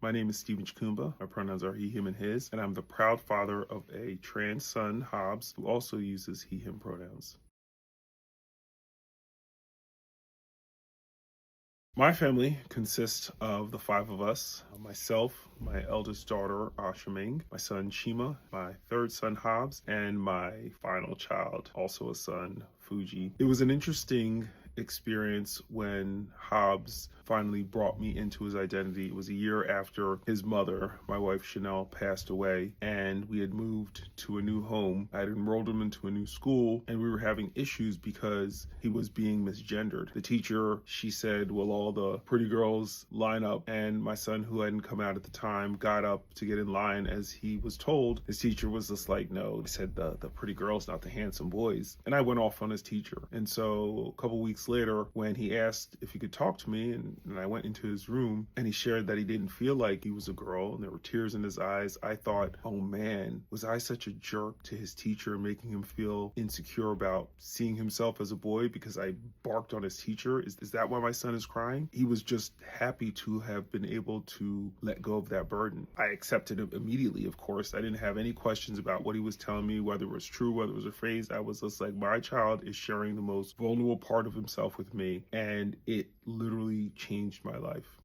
My name is Stephen Chukumba. My pronouns are he, him, and his, and I'm the proud father of a trans son, Hobbs, who also uses he, him pronouns. My family consists of the five of us, myself, my eldest daughter, affirming, my son, Shima, my third son, Hobbs, and my final child, also a son, Fuji. It was an interesting experience when Hobbs finally brought me into his identity. It was a year after his mother, my wife Chanel, passed away, and we had moved to a new home. I had enrolled him into a new school, and we were having issues because he was being misgendered. The teacher, she said, well, all the pretty girls line up, and my son, who hadn't come out at the time, got up to get in line as he was told. His teacher was just like, no, he said the pretty girls, not the handsome boys. And I went off on his teacher. And so a couple weeks later, when he asked if he could talk to me, and I went into his room, and he shared that he didn't feel like he was a girl, and there were tears in his eyes, I thought, oh man, was I such a jerk to his teacher, making him feel insecure about seeing himself as a boy because I barked on his teacher? Is that why my son is crying? He was just happy to have been able to let go of that burden. I accepted it immediately, of course. I didn't have any questions about what he was telling me, whether it was true, whether it was a phrase. I was just like, my child is sharing the most vulnerable part of himself with me, and it literally changed my life.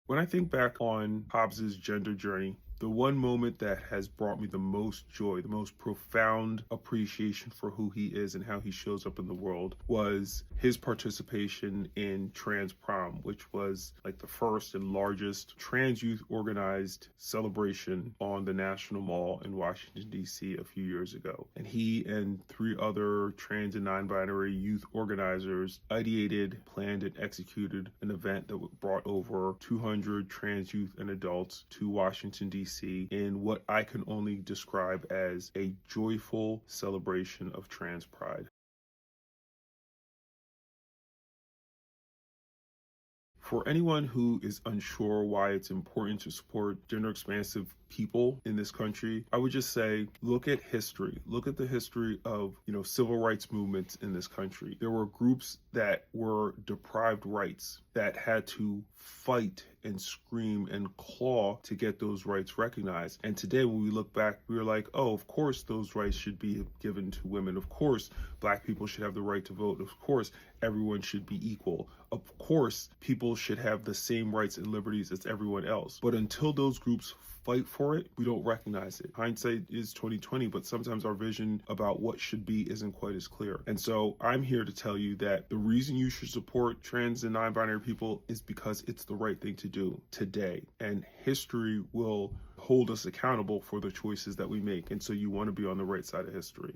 When I think back on Hobbs's gender journey, the one moment that has brought me the most joy, the most profound appreciation for who he is and how he shows up in the world, was his participation in Trans Prom, which was like the first and largest trans youth organized celebration on the National Mall in Washington, D.C. a few years ago. And he and three other trans and non-binary youth organizers ideated, planned, and executed an event that brought over 200 trans youth and adults to Washington, D.C. in what I can only describe as a joyful celebration of trans pride. For anyone who is unsure why it's important to support gender-expansive people in this country, I would just say, look at history. Look at the history of, civil rights movements in this country. There were groups that were deprived rights that had to fight and scream and claw to get those rights recognized. And today, when we look back, we were like, oh, of course those rights should be given to women. Of course, Black people should have the right to vote. Of course, everyone should be equal. Of course, people should have the same rights and liberties as everyone else. But until those groups fight for it, we don't recognize it. Hindsight is 2020, but sometimes our vision about what should be isn't quite as clear. And so I'm here to tell you that the reason you should support trans and non-binary people is because it's the right thing to do today. And history will hold us accountable for the choices that we make. And so you want to be on the right side of history.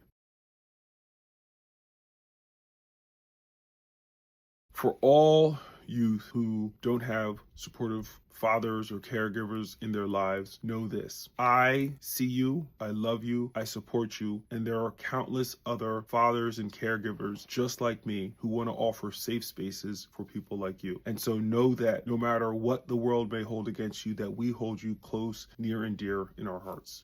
For all youth who don't have supportive fathers or caregivers in their lives, know this. I see you, I love you, I support you, and there are countless other fathers and caregivers just like me who want to offer safe spaces for people like you. And so know that no matter what the world may hold against you, that we hold you close, near, and dear in our hearts.